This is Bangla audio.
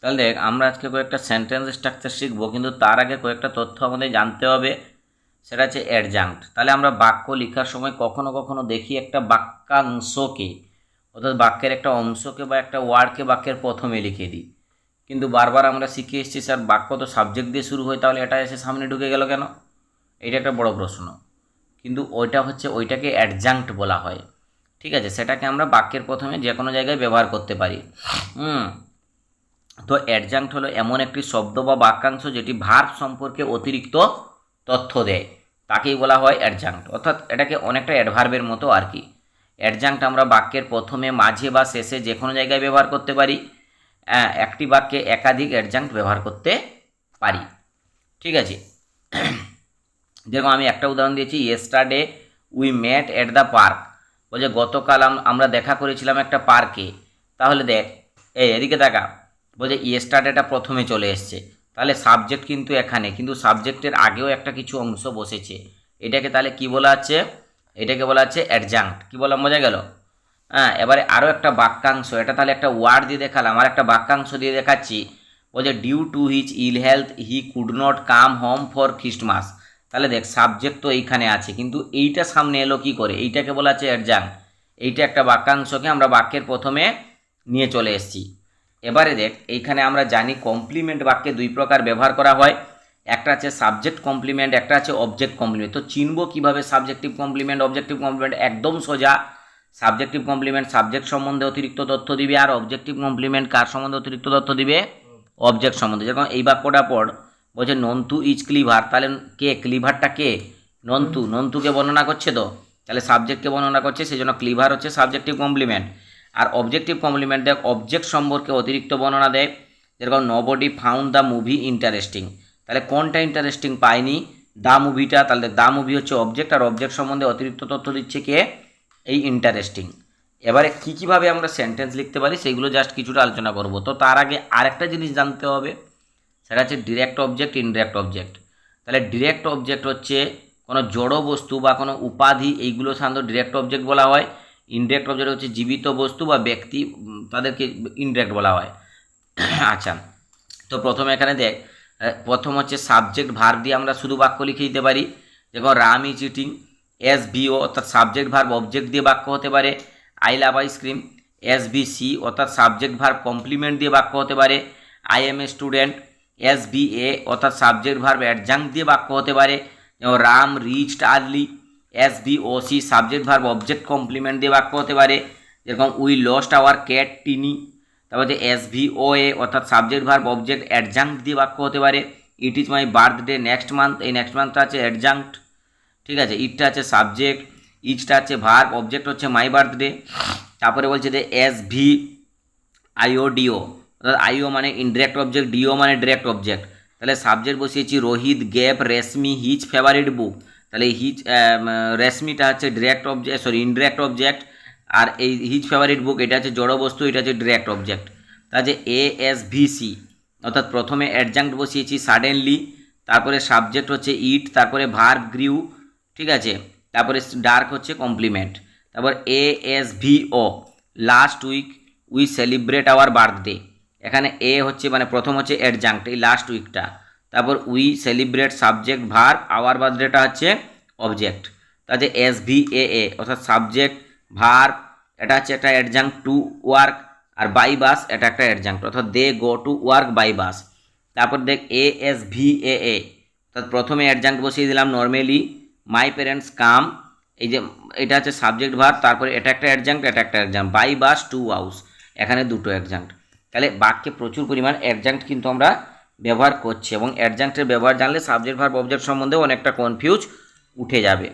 তাহলে দেখ আমরা আজকে কয়েকটা সেন্টেন্স স্ট্রাকচার শিখবো, কিন্তু তার আগে কয়েকটা তথ্য আমাদের জানতে হবে। সেটা হচ্ছে অ্যাডজাঙ্ক্ট। তাহলে আমরা বাক্য লেখার সময় কখনো কখনো দেখি একটা বাক্যাংশকে, অর্থাৎ বাক্যের একটা অংশকে বা একটা ওয়ার্ডকে বাক্যের প্রথমে লিখে দিই। কিন্তু বারবার আমরা শিখে এসেছি স্যার বাক্য তো সাবজেক্ট দিয়ে শুরু হয়, তাহলে এটা এসে সামনে ঢুকে গেল কেন? এটা একটা বড় প্রশ্ন। কিন্তু ওইটাকে অ্যাডজাঙ্ক্ট বলা হয়। ঠিক আছে, সেটাকে আমরা বাক্যের প্রথমে যে কোনো জায়গায় ব্যবহার করতে পারি। তো অ্যাডজাঙ্ক্ট হলো এমন একটি শব্দ বা বাক্যাংশ যেটি ভার্ব সম্পর্কে অতিরিক্ত তথ্য দেয়, তাকেই বলা হয় অ্যাডজাঙ্ক্ট। অর্থাৎ এটাকে অনেকটা অ্যাডভার্বের মতো আর কি। অ্যাডজাঙ্ক্ট আমরা বাক্যের প্রথমে, মাঝে বা শেষে যে কোনো জায়গায় ব্যবহার করতে পারি। একটি বাক্যে একাধিক অ্যাডজাঙ্ক্ট ব্যবহার করতে পারি। ঠিক আছে, যেরকম আমি একটা উদাহরণ দিয়েছি, yesterday we met at the park. বলছে গতকাল আমরা দেখা করেছিলাম একটা পার্কে। তাহলে দেখ, এদিকে দেখা, বলছে ইয়েস্টারডেটা প্রথমে চলে এসছে, তাহলে সাবজেক্ট কিন্তু এখানে, কিন্তু সাবজেক্টের আগেও একটা কিছু অংশ বসেছে। এটাকে তাহলে কি বলা আছে? এটাকে বলা আছে অ্যাডজাঙ্ক্ট। কি বললাম, বোঝা গেল? এবারে আরও একটা বাক্যাংশ, এটা তাহলে একটা ওয়ার্ড দিয়ে দেখালাম, আর একটা বাক্যাংশ দিয়ে দেখাচ্ছি। বলছে due to his ill health he could not come home for Christmas. তাহলে দেখ সাবজেক্ট তো এইখানে আছে, কিন্তু এইটা সামনে এলো কি করে? এইটাকে বলা আছে অ্যাডজাঙ্ক্ট। এইটা একটা বাক্যাংশকে আমরা বাক্যের প্রথমে নিয়ে চলে এসেছি। এবারে দেখ, এইখানে আমরা জানি কমপ্লিমেন্ট বাক্যে দুই প্রকার ব্যবহার করা হয়। একটা আছে সাবজেক্ট কমপ্লিমেন্ট, একটা আছে অবজেক্ট কমপ্লিমেন্ট। তো চিনব কিভাবে সাবজেক্টিভ কমপ্লিমেন্ট, অবজেক্টিভ কমপ্লিমেন্ট? একদম সোজা। সাবজেক্টিভ কমপ্লিমেন্ট সাবজেক্ট সম্বন্ধে অতিরিক্ত তথ্য দিবে, আর অবজেক্টিভ কমপ্লিমেন্ট কার সম্বন্ধে অতিরিক্ত তথ্য দিবে? অবজেক্ট সম্বন্ধে। যেরকম এই বাক্যটা পড়, বলছে নন্তু ইজ ক্লিভার, তাহলে কে ক্লিভারটা? কে? নন্তু। নন্তুকে বর্ণনা করছে, তো তাহলে সাবজেক্টকে বর্ণনা করছে, সেই জন্য ক্লিভার হচ্ছে সাবজেক্টিভ কমপ্লিমেন্ট। আর অবজেক্টিভ কমপ্লিমেন্ট দেখ অবজেক্ট সম্পর্কে অতিরিক্ত বর্ণনা দেয়। যেরকম nobody found the movie interesting, তাহলে কোনটা ইন্টারেস্টিং পায়নি? দ্য মুভিটা। তাহলে দ্য মুভি হচ্ছে অবজেক্ট, আর অবজেক্ট সম্বন্ধে অতিরিক্ত তথ্য দিচ্ছে কে? এই ইন্টারেস্টিং। এবারে কীভাবে আমরা সেন্টেন্স লিখতে পারি সেইগুলো জাস্ট কিছুটা আলোচনা করব। তো তার আগে আরেকটা জিনিস জানতে হবে, সেটা হচ্ছে ডিরেক্ট অবজেক্ট, ইনডিরেক্ট অবজেক্ট। তাহলে ডিরেক্ট অবজেক্ট হচ্ছে কোনো জড় বস্তু বা কোনো উপাধি, এইগুলো সাধারণত ডিরেক্ট অবজেক্ট বলা হয়। ইনডিরেক্ট অবজেক্ট হচ্ছে জীবিত বস্তু বা ব্যক্তি, তাদেরকে ইনডিরেক্ট বলা হয়। আচ্ছা, তো প্রথমে এখানে দেখ, প্রথম হচ্ছে সাবজেক্ট ভার্ব দিয়ে আমরা শুধু বাক্য লিখে দিতে পারি। দেখো Ram is eating, S VO অর্থাৎ সাবজেক্ট ভার্ব অবজেক্ট দিয়ে বাক্য হতে পারে। I love ice cream, S V C অর্থাৎ সাবজেক্ট ভার্ব কমপ্লিমেন্ট দিয়ে বাক্য হতে পারে। I am a student, S V A অর্থাৎ সাবজেক্ট ভার্ব অ্যাডজাঙ্ক্ট দিয়ে বাক্য হতে পারে। যেমন Ram reached early, S V O C subject verb object complement দিয়ে বাক্য হতে পারে। যেরকম we lost our cat Tiny, তারপর হচ্ছে এস ভি ও এ অর্থাৎ সাবজেক্ট ভার্ব অবজেক্ট অ্যাডজাঙ্ক্ট দিয়ে বাক্য হতে পারে। It is my birthday next month, এই নেক্সট মান্থটা আছে অ্যাডজাঙ্ক্ট। ঠিক আছে, ইটটা আছে সাবজেক্ট, ইজটা আছে ভার্ব, অবজেক্ট হচ্ছে মাই বার্থডে। তারপরে বলছে যে এস ভি আইও ডিও, অর্থাৎ আইও মানে ইনডিরেক্ট অবজেক্ট, ডিও মানে ডিরেক্ট অবজেক্ট। তাহলে সাবজেক্ট বসিয়েছি Rohit gave Reshmi his favourite book, তাহলে হিজ রেশমিটা হচ্ছে direct object, sorry indirect object. আর এই হিজ ফেভারিট বুক এটা হচ্ছে জড় বস্তু, এটা হচ্ছে ডিরেক্ট অবজেক্ট। তাহলে এ এস ভি সি অর্থাৎ প্রথমে অ্যাডজাঙ্ক্ট বসিয়েছি সাডেনলি, তারপরে সাবজেক্ট হচ্ছে ইট, তারপরে ভার্ব গ্রিউ। ঠিক আছে, তারপরে ডার্ক হচ্ছে কমপ্লিমেন্ট। তারপর A S V O last week we celebrate our birthday, এখানে এ হচ্ছে মানে প্রথম হচ্ছে অ্যাডজাঙ্ক্ট এই লাস্ট উইকটা। তারপর we celebrate subject verb, our বার্থডেটা হচ্ছে অবজেক্ট। তাহলে এস ভি এ অর্থাৎ সাবজেক্ট ভার্ব, এটা হচ্ছে একটা অ্যাডজাঙ্ক্ট টু ওয়ার্ক, আর বাই বাস এটা একটা অ্যাডজাঙ্ক্ট, অর্থাৎ they go to work by bus. তারপর দেখ এ এস ভি এ অর্থাৎ প্রথমে অ্যাডজাঙ্ক্ট বসিয়ে দিলাম নর্মালি মাই প্যারেন্টস কাম, এই যে এটা হচ্ছে সাবজেক্ট ভার্ব, তারপরে এটা একটা অ্যাডজাঙ্ক্ট, এটা একটা adjunct, by bus to house, এখানে দুটো অ্যাডজাঙ্ক্ট। তাহলে বাক্যে প্রচুর পরিমাণ অ্যাডজাঙ্ক্ট কিন্তু আমরা ব্যবহার করছি, এবং অ্যাডজাঙ্ক্টের ব্যবহার জানলে সাবজেক্ট ভার্ব অবজেক্ট সম্বন্ধে অনেকটা কনফিউজ উঠে যাবে।